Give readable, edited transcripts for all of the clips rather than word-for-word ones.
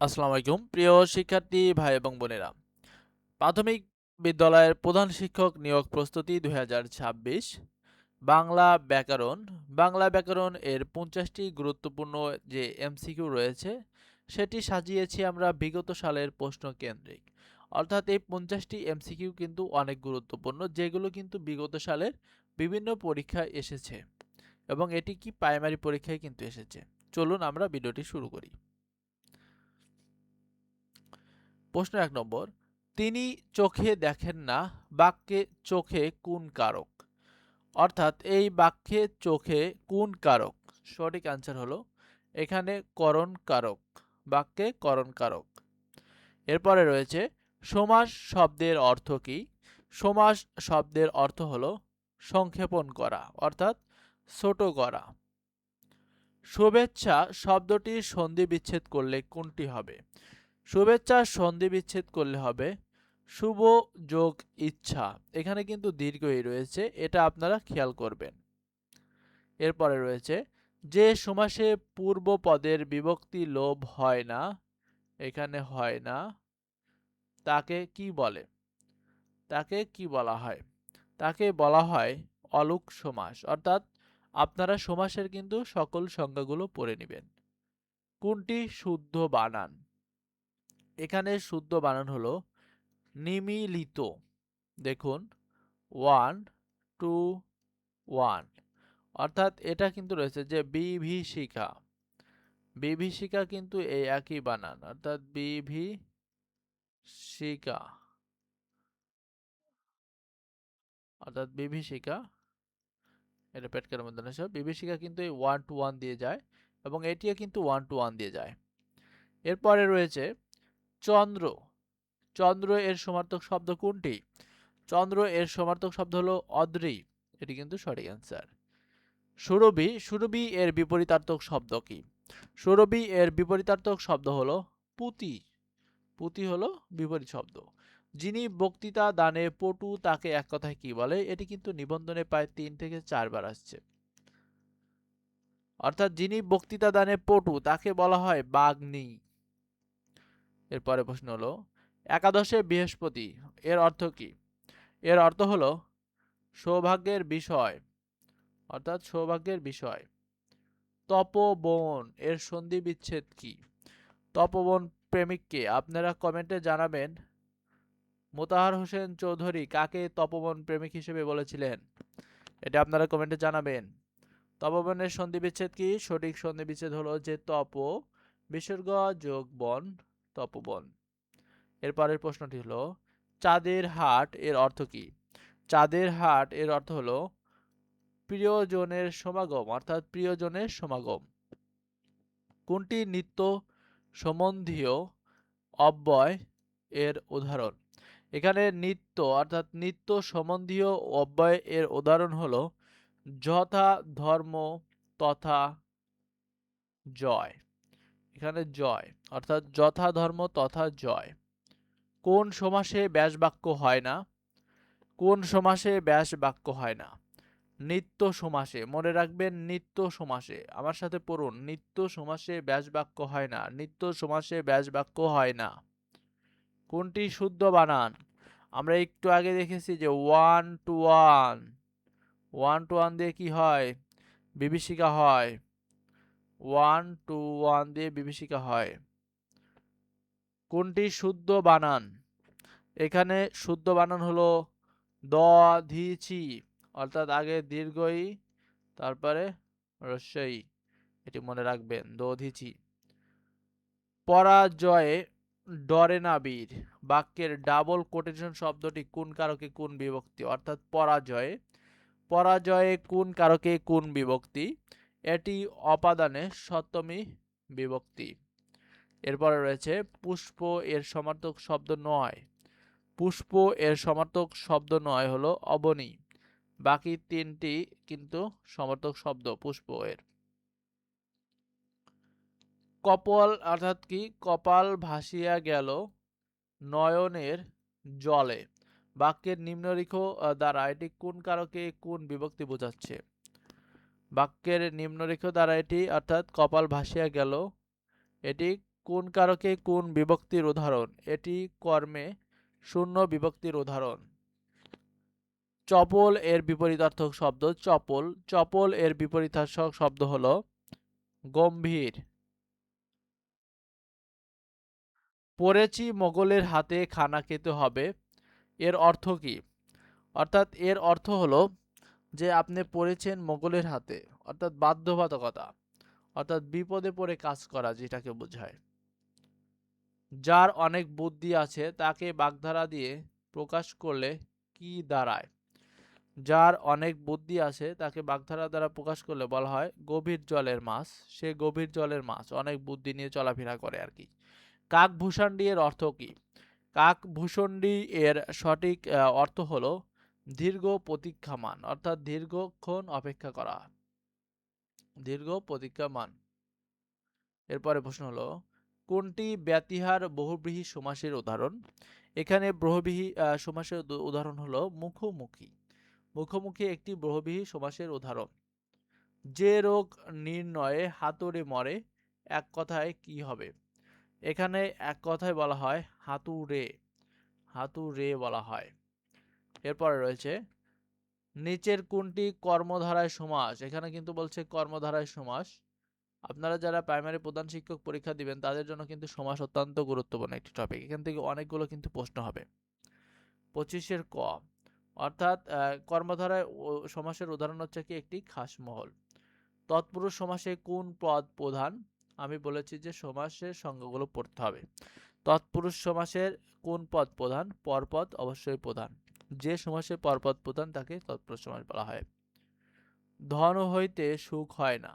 আসসালামু আলাইকুম প্রিয় শিক্ষার্থী ভাই এবং বোনেরা। প্রাথমিক বিদ্যালয়ের প্রধান শিক্ষক নিয়োগ প্রস্তুতি 2026 বাংলা ব্যাকরণ এর 50টি গুরুত্বপূর্ণ যে এমসিকিউ রয়েছে সেটি সাজিয়েছি আমরা বিগত সালের প্রশ্ন কেন্দ্রিক। অর্থাৎ এই 50টি এমসিকিউ কিন্তু অনেক গুরুত্বপূর্ণ, যেগুলো কিন্তু বিগত সালের বিভিন্ন পরীক্ষায় এসেছে এবং এটি কি প্রাইমারি পরীক্ষায় কিন্তু এসেছে। চলুন আমরা ভিডিওটি শুরু করি। প্রশ্ন 1 নম্বর, তিনি চোখে দেখেন না বাক্যে চোখে কোন কারক? অর্থাৎ এই বাক্যে চোখে কোন কারক? সঠিক অ্যান্সার হলো এখানে করণ কারক, বাক্যে করণ কারক। এরপরে রয়েছে সমাস শব্দের অর্থ কি? সমাস শব্দের অর্থ হলো সংক্ষেপণ করা অর্থাৎ ছোট করা। শুভেচ্ছা শব্দটির সন্ধি বিচ্ছেদ করলে কোনটি হবে? শুভেচ্ছার সন্ধি বিচ্ছেদ করলে হবে শুভ যোগ ইচ্ছা। এখানে কিন্তু দীর্ঘই রয়েছে, এটা আপনারা খেয়াল করবেন। এরপরে রয়েছে যে সমাসে পূর্ব পদের বিভক্তি লোপ হয় না, এখানে হয় না, তাকে কি বলে? তাকে কি বলা হয়? তাকে বলা হয় অলুক সমাস। অর্থাৎ আপনারা সমাসের কিন্তু সকল সংজ্ঞাগুলো পড়ে নেবেন। কোনটি শুদ্ধ বানান? এখানে শুদ্ধ বানান হলো নিমিলিত। দেখুন 1 2 1, অর্থাৎ এটা কিন্তু রয়েছে যে বিভীষিকা। বিভীষিকা কিন্তু এই একই বানান, অর্থাৎ বিভীষিকা, অর্থাৎ বিভীষিকা, এটা পেটকার মধ্যে না, বিভীষিকা কিন্তু এই 1 to 1 দিয়ে যায় এবং এটিও কিন্তু 1 to 1 দিয়ে যায়। এরপরে রয়েছে চন্দ্র। চন্দ্র এর সমার্থক শব্দ কোনটি? চন্দ্র এর সমার্থক শব্দ হলো অদ্রি, এটি কিন্তু সঠিক অ্যান্সার। সুরভি, সুরভি এর বিপরীতার্থক শব্দ কি? সুরভি এর বিপরীতার্থক শব্দ হলো পুতি। পুতি হলো বিপরীত শব্দ। যিনি বক্তৃতা দানে পটু তাকে এক কথায় কি বলে? এটি কিন্তু নিবন্ধনে প্রায় 3 থেকে 4 বার আসছে। অর্থাৎ যিনি বক্তৃতা দানে পটু তাকে বলা হয় বাগ্মী। এরপরে প্রশ্ন হলো একাদশে বৃহস্পতি এর অর্থ কি? এর অর্থ হলো সৌভাগ্যের বিষয়, অর্থাৎ সৌভাগ্যের বিষয়। তপোবন এর সন্ধি বিচ্ছেদ কি? তপোবন প্রেমিককে আপনারা কমেন্টে জানাবেন। মোতাহার হোসেন চৌধুরী কাকে তপোবন প্রেমিক হিসেবে বলেছিলেন? এটা আপনারা কমেন্টে জানাবেন। তপোবনের সন্ধি বিচ্ছেদ কি? সঠিক সন্ধি বিচ্ছেদ হলো যে তপ বিসর্গ যোগ বন, তপোবন। এরপরের প্রশ্নটি হলো চাঁদের হাট এর অর্থ কি? চাঁদের হাট এর অর্থ হলো প্রিয়জনের সমাগম, অর্থাৎ প্রিয়জনের সমাগম। কোনটি নিত্য সম্বন্ধীয় অব্যয় এর উদাহরণ? এখানে নিত্য অর্থাৎ নিত্য সম্বন্ধীয় অব্যয় এর উদাহরণ হলো যথা ধর্ম তথা জয়। এখানে জয় অর্থাৎ যথা ধর্ম তথা জয়। কোন সমাসে ব্যাস বাক্য হয় না? কোন সমাসে ব্যাস বাক্য হয় না? নিত্য সমাসে, মনে রাখবেন নিত্য সমাসে। আমার সাথে পড়ুন, নিত্য সমাসে ব্যাস বাক্য হয় না, নিত্য সমাসে ব্যাস বাক্য হয় না। কোনটি শুদ্ধ বানান? আমরা একটু আগে দেখেছি যে 1 to 1, 1 to 1 দিয়ে কি হয়? বিভীষিকা হয়। 1 to 1 দিয়ে বিভীষিকা হয়। কোনটি শুদ্ধ বানান? এখানে শুদ্ধ বানান হলো দধিচি, অর্থাৎ আগে দীর্ঘই তারপরে রস্যই, এটি মনে রাখবেন দধিচি। পরাজয়ে ডরে না বীর বাক্যের ডাবল কোটেশন শব্দটি কোন কারকে কোন বিভক্তি? অর্থাৎ পরাজয়ে, পরাজয়ে কোন কারকে কোন বিভক্তি? এটি অপাদানে সপ্তমী বিভক্তি। এরপরে রয়েছে পুষ্প এর সমার্থক শব্দ নয়। পুষ্প এর সমার্থক শব্দ নয় হলো অবনী। বাকি তিনটি কিন্তু সমার্থক শব্দ পুষ্প এর। কপল অর্থাৎ কি? কপাল ভাসিয়া গেল নয়নের জলে বাক্যের নিম্নরেখ দ্বারা এটি কোন কারকে কোন বিভক্তি বোঝাচ্ছে? বাক্যের নিম্নরেখ দ্বারা এটি অর্থাৎ কপাল ভাসিয়া গেল, এটি কোন কারকে কোন বিভক্তির উদাহরণ? এটি কর্মে শূন্য বিভক্তির উদাহরণ। চপল এর বিপরীতার্থক শব্দ চপল। চপল এর বিপরীতার্থক শব্দ হলো গম্ভীর। পড়েছি মোগলের হাতে খানা খেতে হবে, এর অর্থ কি? অর্থাৎ এর অর্থ হলো যে আপনি পড়েছেন মোগলের হাতে, অর্থাৎ বাধ্যবাধকতা, অর্থাৎ বিপদে পড়ে কাজ করা, যেটাকে বোঝায়। যার অনেক বুদ্ধি আছে তাকে বাগধারা দিয়ে প্রকাশ করলে কি দাঁড়ায়? যার অনেক বুদ্ধি আছে তাকে বাগধারা দ্বারা প্রকাশ করলে বলা হয় গভীর জলের মাছ। সে গভীর জলের মাছ, অনেক বুদ্ধি নিয়ে চলাফেরা করে আর কি। কাকভূষণ্ডী এর অর্থ কি? কাকভূষণ্ডী এর সঠিক অর্থ হলো দীর্ঘ প্রতীক্ষামান, অর্থাৎ দীর্ঘক্ষণ অপেক্ষা করা, দীর্ঘ প্রতীক্ষামান। এরপরে প্রশ্ন হলো কোনটি ব্যতিহার বহুব্রীহি সমাসের উদাহরণ? এখানে বহুব্রীহি সমাসের উদাহরণ হলো মুখোমুখি। মুখোমুখি একটি বহুব্রীহি সমাসের উদাহরণ। যে রোগ নির্ণয়ে হাতুড়ে মরে, এক কথায় কি হবে? এখানে এক কথায় বলা হয় হাতুড়ে, হাতুড়ে বলা হয়। এরপরে রয়েছে নিচের কোনটি কর্মধারায় সমাস? এখানে কিন্তু বলছে কর্মধারায় সমাস। আপনারা যারা প্রাইমারি প্রধান শিক্ষক পরীক্ষা দিবেন তাদের জন্য কিন্তু সমাস অত্যন্ত গুরুত্বপূর্ণ একটি টপিক। এখান থেকে অনেকগুলো কিন্তু প্রশ্ন হবে। 25-এর ক, অর্থাৎ কর্মধারায় সমাসের উদাহরণ হচ্ছে কি একটি খাসমহল। তৎপুরুষ সমাসে কোন পদ প্রধান? আমি বলেছি যে সমাসের সংজ্ঞাগুলো পড়তে হবে। তৎপুরুষ সমাসের কোন পদ প্রধান? পরপদ অবশ্যই প্রধান। যে সমাসে পরপদ প্রধান তাকে তৎপুরুষ সমাস বলা হয়। ধন হইতে সুখ হয় না,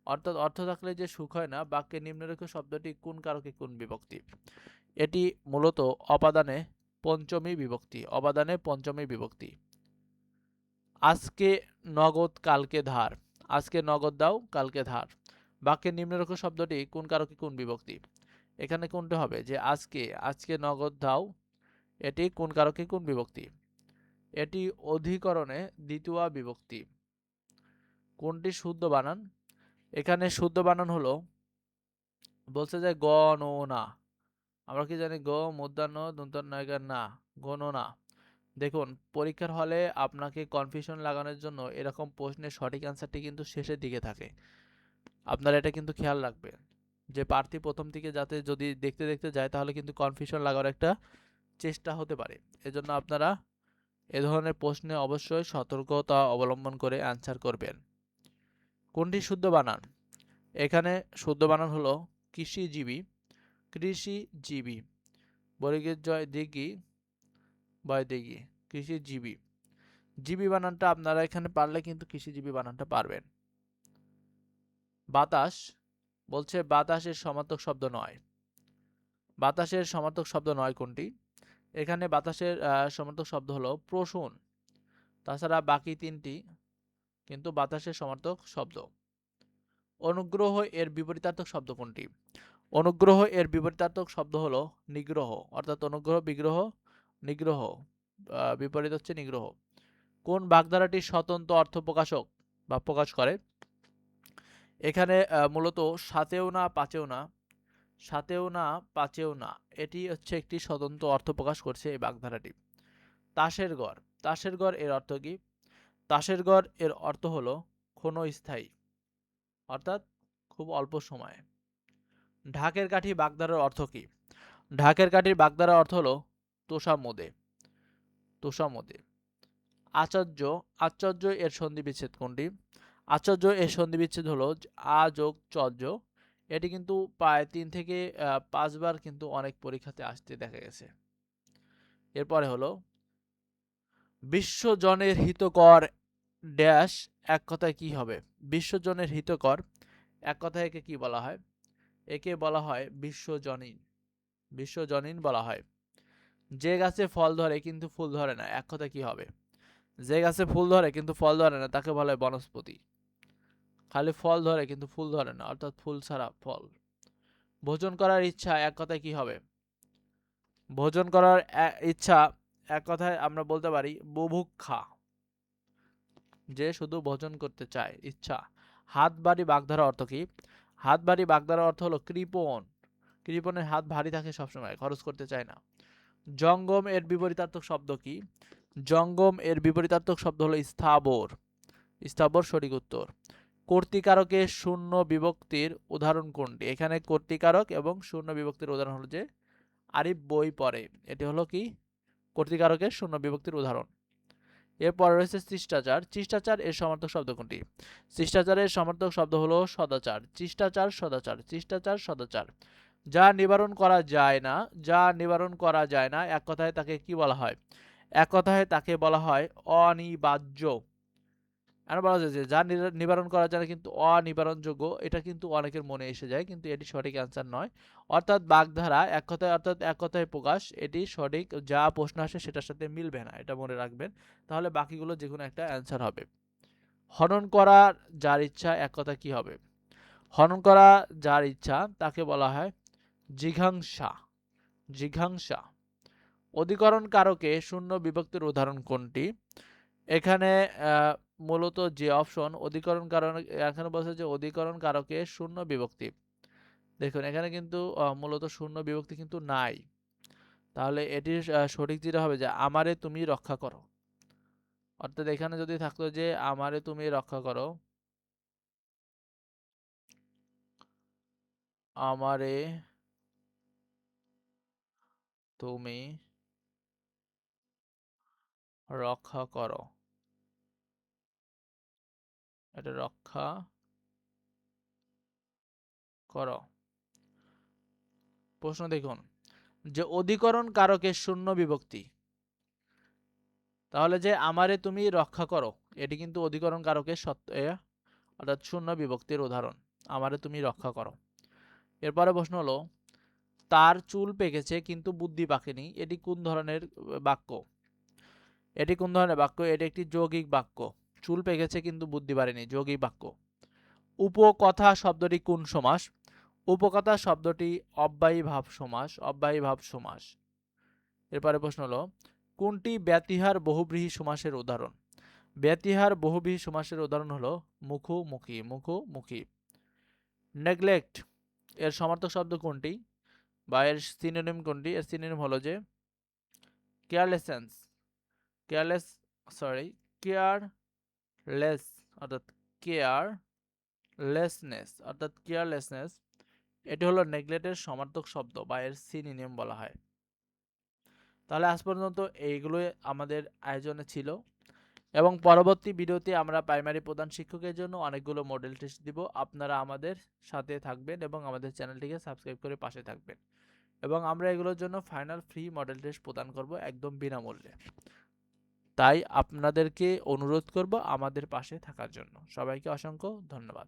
অর্থাৎ অর্থ থাকলে যে সুখ হয় না, বাক্যে নিম্নলিখিত শব্দটি কোন কারকে কোন বিভক্তি? এটি মূলত অপাদানে পঞ্চমী বিভক্তি, অপাদানে পঞ্চমী বিভক্তি। আজকে নগদ কালকে ধার, আজকে নগদ দাও কালকে ধার। বাক্যে নিম্নলিখিত শব্দটি কোন কারকে কোন বিভক্তি? এখানে কোনটা হবে যে আজকে, আজকে নগদ দাও, এটি কোন কারকে কোন বিভক্তি? এটি অধিকরণে দ্বিতীয়া বিভক্তি। কোনটি শুদ্ধ বানান? এখানে শুদ্ধ বানান হলো বলছে যে গণনা। আমরা কি জানি? গ মূর্ধন্য দন্ত্য নয়কার না, গণনা। দেখুন পরীক্ষার হলে আপনাকে কনফিউশন লাগানোর জন্য এরকম প্রশ্নের সঠিক অ্যান্সারটি কিন্তু শেষের দিকে থাকে। আপনারা এটা কিন্তু খেয়াল রাখবেন যে প্রার্থী প্রথম দিকে যাতে যদি দেখতে দেখতে যায় তাহলে কিন্তু কনফিউশন লাগার একটা চেষ্টা হতে পারে। এজন্য আপনারা এ ধরনের প্রশ্নে অবশ্যই সতর্কতা অবলম্বন করে অ্যান্সার করবেন। কোনটি শুদ্ধ বানান? এখানে শুদ্ধ বানান হলো কৃষিজীবী, কৃষিজীবী। বর্গের জয় দিঘি, বয় দিঘি, কৃষিজীবী। জীবী বানানটা আপনারা এখানে পারলে কিন্তু কৃষিজীবী বানানটা পারবেন। বাতাস, বলছে বাতাসের সমার্থক শব্দ নয়। বাতাসের সমার্থক শব্দ নয় কোনটি? এখানে বাতাসের সমার্থক শব্দ হলো প্রসূন। তাছাড়া বাকি তিনটি কিন্তু বাতাসের সমার্থক শব্দ। অনুগ্রহ এর বিপরীতার্থক শব্দ কোনটি? অনুগ্রহ এর বিপরীতার্থক শব্দ হলো নিগ্রহ, অর্থাৎ অনুগ্রহ বিগ্রহ নিগ্রহ, বিপরীত হচ্ছে নিগ্রহ। কোন বাগধারাটি স্বতন্ত্র অর্থ প্রকাশক বা প্রকাশ করে? এখানে মূলত সাতেও না পাঁচেও না, সাতেও না পাঁচেও না, এটি হচ্ছে একটি স্বতন্ত্র অর্থ প্রকাশ করছে এই বাগধারাটি। তাসের ঘর, তাসের ঘর এর অর্থ কি? তাসের ঘর এর অর্থ হলো ক্ষণস্থায়ী, অর্থাৎ খুব অল্প সময়। ঢাকের কাঠি বাগধারার অর্থ কি? ঢাকের কাঠির বাগধারার অর্থ হলো তোষামোদে, তোষামোদে। আচার্য, আচার্য এর সন্ধি বিচ্ছেদ কোনটি? আচার্য এর সন্ধি বিচ্ছেদ হলো আ যোগ চর্য। এটি কিন্তু প্রায় 3 থেকে 5 বার কিন্তু অনেক পরীক্ষাতে আসতে দেখা গেছে। এরপরে হলো বিশ্বজনের হিতকর ড্যাশ এক কথায় কি হবে? বিশ্বজনের হিতকর এক কথায় একে কি বলা হয়? একে বলা হয় বিশ্বজনীন, বিশ্বজনীন বলা হয়। যে গাছে ফল ধরে কিন্তু ফুল ধরে না, এক কথায় কি হবে? যে গাছে ফুল ধরে কিন্তু ফল ধরে না তাকে বলা হয় বনস্পতি। খালি ফল ধরে কিন্তু ফুল ধরে না, অর্থাৎ ফুল ছাড়া ফল। ভোজন করার ইচ্ছা এক কথায় কি হবে? ভোজন করার ইচ্ছা এক কথায় আমরা বলতে পারি বুভুক্ষা, যে শুধু ভোজন করতে চায়, ইচ্ছা। হাত বাড়ি বাগধারা অর্থ কি? হাত বাড়ি বাগধারা অর্থ হলো কৃপণ, কৃপণের হাত ভারী থাকে সবসময়, খরচ করতে চায় না। জঙ্গম এর বিপরীতার্থক শব্দ কি? জঙ্গম এর বিপরীতার্থক শব্দ হলো স্থাবর। স্থাবর সঠিক উত্তর। কর্তৃকারকের শূন্য বিভক্তির উদাহরণ কোনটি? এখানে কর্তৃকারক এবং শূন্য বিভক্তির উদাহরণ হলো যে আরিফ বই পড়ে, এটি হলো কি কর্তৃকারকের শূন্য বিভক্তির উদাহরণ। এরপর রয়েছে শিষ্টাচার। শিষ্টাচার এর সমার্থক শব্দ কোনটি? শিষ্টাচারের সমার্থক শব্দ হলো সদাচার। শিষ্টাচার সদাচার, শিষ্টাচার সদাচার। যা নিবারণ করা যায় না, যা নিবারণ করা যায় না, এক কথায় তাকে কি বলা হয়? এক কথায় তাকে বলা হয় অনিবার্য। আর বলা যায় যে যা নিবারণ করা যায় না কিন্তু অনিবারণযোগ্য, এটা কিন্তু অনেকের মনে এসে যায়, কিন্তু এটি সঠিক অ্যান্সার নয়। অর্থাৎ বাগধারা এক কথায়, অর্থাৎ এক কথায় প্রকাশ, এটি সঠিক। যা প্রশ্ন আসে সেটার সাথে মিলবে না, এটা মনে রাখবেন। তাহলে বাকিগুলো যে কোনো একটা অ্যান্সার হবে। হনন করা যার ইচ্ছা, এক কথা কি হবে? হনন করা যার ইচ্ছা তাকে বলা হয় জিঘাংসা। জিঘাংসা। অধিকরণ কারকে শূন্য বিভক্তির উদাহরণ কোনটি? এখানে মূলত যে অপশন অধিকরণ কারণ, এখানে বলছে যে অধিকরণ কারকে শূন্য বিভক্তি। দেখুন এখানে কিন্তু মূলত শূন্য বিভক্তি কিন্তু নাই। তাহলে এটির সঠিক যেটা হবে যে আমারে তুমি রক্ষা করো। অর্থাৎ এখানে যদি থাকতো যে আমারে তুমি রক্ষা করো, আমারে তুমি রক্ষা করো, এটা রক্ষা করো। প্রশ্ন দেখুন যে অধিকরণ কারকের শূন্য বিভক্তি, তাহলে যে আমারে তুমি রক্ষা করো এটি কিন্তু অধিকরণ কারকের অর্থাৎ শূন্য বিভক্তির উদাহরণ, আমারে তুমি রক্ষা করো। এরপরে প্রশ্ন হলো তার চুল পেকেছে কিন্তু বুদ্ধি পাকেনি, এটি কোন ধরনের বাক্য? এটি কোন ধরনের বাক্য? এটি একটি যৌগিক বাক্য। চুল পেকেছে কিন্তু বুদ্ধি বাড়েনি, যৌগিক বাক্য। উপকথা শব্দটি কোন সমাস? উপকথা শব্দটি অব্যয়ী ভাব সমাস, অব্যয়ী ভাব সমাস। এরপরে প্রশ্ন হলো কোনটি ব্যতিহার বহুব্রীহি সমাসের উদাহরণ? ব্যতিহার বহুব্রীহি সমাসের উদাহরণ হলো মুখোমুখি, মুখোমুখি। নেগলেক্ট এর সমার্থক শব্দ কোনটি বা এর সিনোনিম কোনটি? এর সিনোনিম হলো যে কেয়ারলেসেন্স, কেয়ারলেস, সরি কেয়ারলেস, অর্থাৎ কেয়ারলেসনেস, অর্থাৎ কেয়ারলেসনেস। এটি হলো নেগলেক্টের সমার্থক শব্দ বা এর সিনোনিম বলা হয়। তাহলে আজ পর্যন্ত এইগুলোই আমাদের আয়োজনে ছিল, এবং পরবর্তী ভিডিওতে আমরা প্রাইমারি প্রধান শিক্ষকের জন্য অনেকগুলো মডেল টেস্ট দিব। আপনারা আমাদের সাথে থাকবেন এবং আমাদের চ্যানেলটিকে সাবস্ক্রাইব করে পাশে থাকবেন, এবং আমরা এগুলোর জন্য ফাইনাল ফ্রি মডেল টেস্ট প্রদান করব একদম বিনামূল্যে। তাই আপনাদেরকে অনুরোধ করব আমাদের পাশে থাকার জন্য। সবাইকে অসংখ্য ধন্যবাদ।